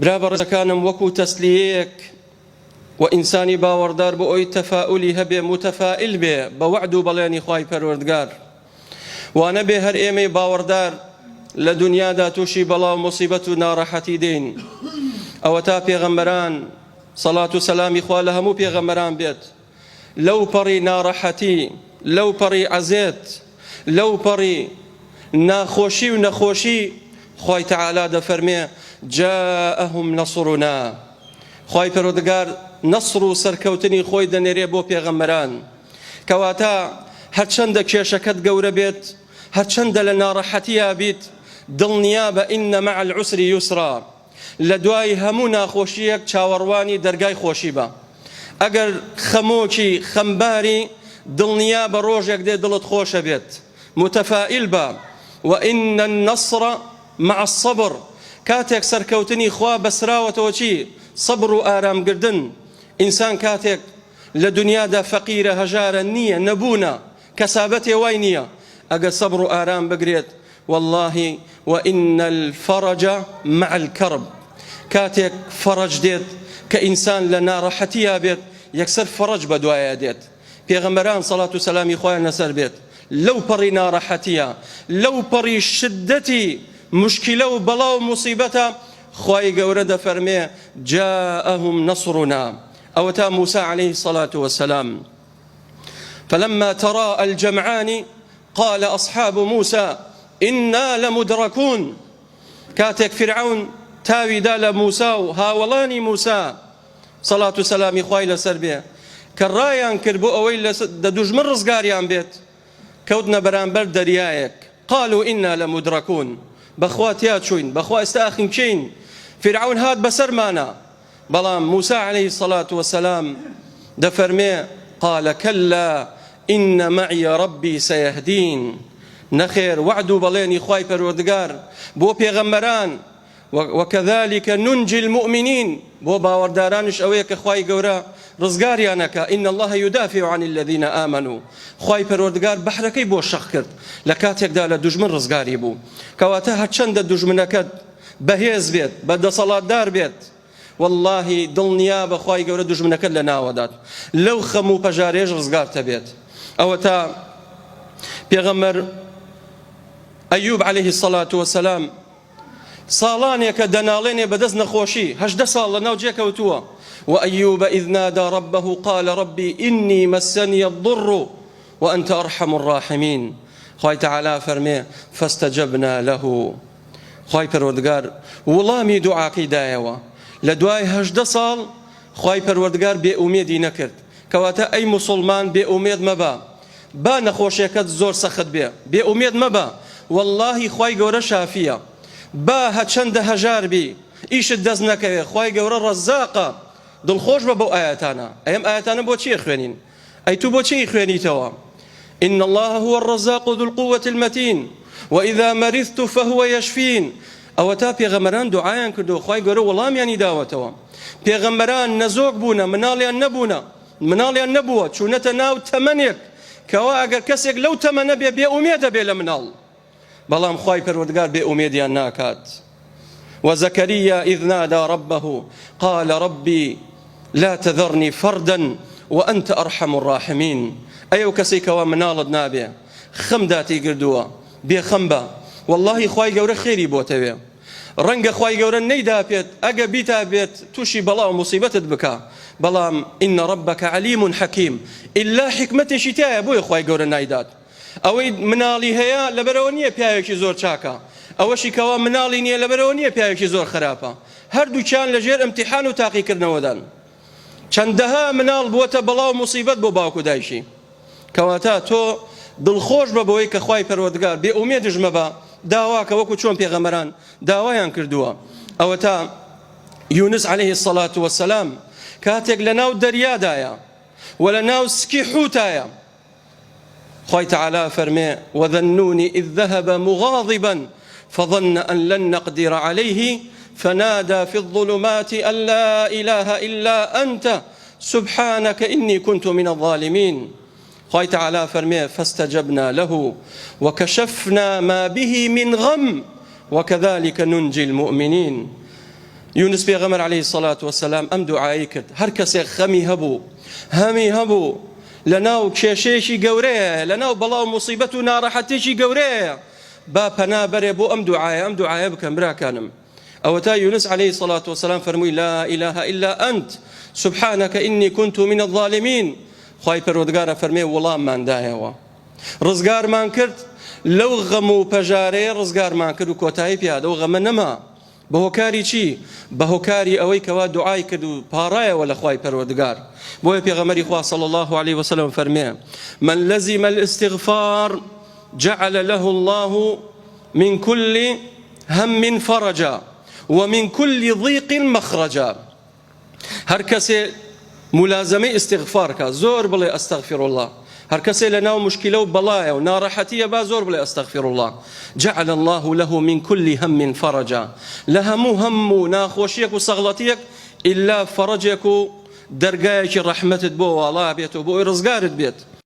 برا بەڕێزەکانم وەکو تەسلیەیەک و ئینسانی باوەڕدار بۆ ئەوی تەفاؤلی هەبێ متەفائیل بێ بە وعد و بەڵێنی خوای پەروەردگار وانە بێ هەر ئێمەی باوەڕدار لە دنیادا تووشی بەڵاو موسیبەت و ناڕەحەتی دێن ئەوە تا پێغەمبەران سەڵات و سەلامی خوا لە هەموو پێغەمبەران بێت لەو پەڕی ناڕەحەتی لەو پەڕی عەزێت لەو پەڕی ناخۆشی و نەخۆشی خوای تەعالا دەفەرمێ جاءهم نەصڕنا خوای پەروەردگار نەسڕ و سەرکەوتنی خۆی دەنێرێ بۆ پێغەمبەران کەواتە هەرچەندە کێشەکەت گەورە بێت هەرچەندە لە ناڕەحەتیە بیت دڵنیا بە ئینە مەع العوسر یوسرا لە دوای هەموو ناخۆشیەک چاوەڕوانی دەرگای خۆشی بە ئەگەر خەمۆکی خەمباری دڵنیا بە ڕۆژێک دێ دڵت خۆشە بێت متەفائیل بە وئین النەصر مع الصبر کاتێک سەرکەوتنی خوا بەسراوەتەوە چی سەبر و ئارامگردن ئینسان کاتێک لە دنیادا فەقیرە هەژارە نییە نەبوونە کەسابەتێ وای نییە ئەگەر سەبر و ئارام بگرێت والله وئین الفەرج مع الكرب کاتێک فەرج دێت کە ئینسان لە ناڕەحەتیە بێت یەکسەر فەرج بە دوایە دێت پێغەمبەران سەڵات و سەلامی خۆیان لەسەر بێت لەو پەڕی ناڕەحەتیە لەو پەڕی شدەتی مشکلە و بەڵاو موسیبەتە خوای گەورە دەفەرمێ جاءهم نەصڕنا ئەوە تا موسى عليه الصلاة والسلام فلما تراءى الجمعان قال أصحاب موسى إنا لمدركون كاتك فرعون تاوي دال موسى هاولاني موسى صلاة سلامي خويل سربيا كرايان كربو أويل دجمن رزقاريان بيت كودنا برانبر دريايك قالوا إنا لمدركون بخواتيات شوين بخوا استاخن شين فرعون هاد بسرمانا بلام موسى عليه الصلاة والسلام دفرمي قال كلا إن معي ربي سيهدين نخير وعدوا بليني خواي پروردگار بو پیغمبران وكذلك ننجي المؤمنين بو باوردارانش اويك خواي گورا رزقاريانك إن الله يدافع عن الذين آمنوا خواي پروردگار بحركي بو شخ کرد لكاتيك دالا دجمن رزقاري بو كواتا هچند دجمنكت بهيز بيت بدا صلاة دار بيت والله دڵنیا بە خوای گەورە دوژمنەکەت لە ناوەدات لەو خەم و پەژارێژ ڕزگارتە بێت ئەوە تا پێغەمبەر ئەیوب عليه الصلاة والسلام ساڵانێکە دەناڵێنێ بەدەست نەخۆشی 18 ساڵ لە ناو جێکەوتووە وأيوب إذ نادى ربه قال ربي إني مسني الضر وأنت أرحم الراحمين خوای تعالى فەرمێ فاستجبنا له خوای پەروەردگار وڵامی دوعاکەی دایەوە لە دوای 18 ساڵ خوای پەروەردگار بێئومێدی نەکرد کەواتە ئەی موسڵمان بێئومێد مەبە با نەخۆشیەکەت زۆر سەخت بێ بێئومێد مەبە واللهی خوای گەورە شافیە با هەچەندە هەژار بی ئیشت دەست نەکەوێ خوای گەورە ڕەزاقە دڵخۆش بە بەو ئاەتانە ئەم ئاەتانە بۆ چی خوێنین ئەی تو بۆ چی خوێنیتەوە إن الله هو الرزاق ذو القوة المتين وإذا مرضت فهو يشفين ئەوە تا پێغەمبەران دوعایان کردو خوای گەورە وەڵامیانی داوەتەوە پێغەمبەران نەزۆک بوونە مناڵیان نەبووە چوونەتە ناو تەمەنێک کەوا ئەگەر کەسێک لەو تەمەنە بێ بێئومێدە بێ لە مناڵ بەڵام خوای پەروەردگار بێئومێدیان ناکات وزكريا إذ نادى ربه قال ربي لا تذرني فردا وأنت أرحم الراحمين أيو كسيك ومنالد نابي خمداتي قردوا بخمبا والله خوای گەورە خێری بۆتەوێ ڕەنگە خوای گەورە نەیدا پێت ئەگە بیتا بێت تووشی بەڵا و موسیبەتت بکە بەڵام إن ربك عليم حكيم إلا حکمەتێکی تایە بۆیە خوای گەورە نایدات ئەوەی مناڵی هەیە لەبەرەوە نییە پیاوێکی زۆر چاکە ئەوەشی کەوا مناڵی نییە لەبەرەوە نییە پیاوێکی زۆر خراپە هەردووچیان لەژێر ئیمتیحان و تاقیکردنەوەدان چەندەها مناڵ بووەتە بەڵا و موسیبەت بۆ باوکو دایشی کەواتە تۆ دڵخۆش بە بەوەی کە خوای پەروەردگار بێئومێدش مەبە داواکە وەکو چۆن پێغەمبەران داوایان کردووە ئەوە تا یونس عليه الصلاة والسلام کاتێک لە ناو دەریادایە و لە ناو سکی حوتایە خوای تعالى فەرمێ وذنون إذ ذهب مغاضبا فظن أن لن نقدر عليه فنادى في الظلمات أن لا إله إلا أنت سبحانك إني كنت من الظالمين خوای تعالى فرمي فاستجبنا له وكشفنا ما به من غم وكذلك ننجي المؤمنين يونس پێغەمبەر عليه الصلاة والسلام ئەم دوعایی کرد هەر کەسێک خەمی هەبوو هەمی هەبوو لەناو کێشەیەکی گەورەیە لەناو بەڵاو موسیبەت و ناڕەحەتێکی گەورەیە با پەنا بەرێ بۆ ئەم دوعایە بکەن براکانم ئەوە تا یونس عليه الصلاة والسلام فەرمووی لا إله إلا أنت سبحانك إني كنت من الظالمين خوای پەروەردگارە فەرمێ وەڵاممان دایەوە ڕزگارمان کرد لەو غەم و پەژارەیە ڕزگارمان کرد و کۆتایی پیادە و غەمە نەما بە هۆکاری چی؟ بە هۆکاری ئەوەی کەوا دوعای کرد و پاڕایەوە لە خوای پەروەردگار بۆیە پێغەمبەری خوا صلی الله عليه وسلم فەرمێ من لزم الاستغفار جعل له الله من كل هم فرجا ومن كل ضيق مخرجا هەر کەسێ ملازمەی استغفار کە زۆر بڵێ ئەستەغفر الله هەر کەسێ لەناو مشکلە و بەڵایە و ناڕەحەتیە با زۆر بڵێ ئەستەغفر الله جعل الله له من كل هم فرجا لە هەموو هەم و ناخۆشیەک و سەغڵەتیەک ئیلا فەرجێک و دەرگایەکی ڕەحمەتت بۆ واڵا بێت و بۆ ئەوی ڕزگارت بێت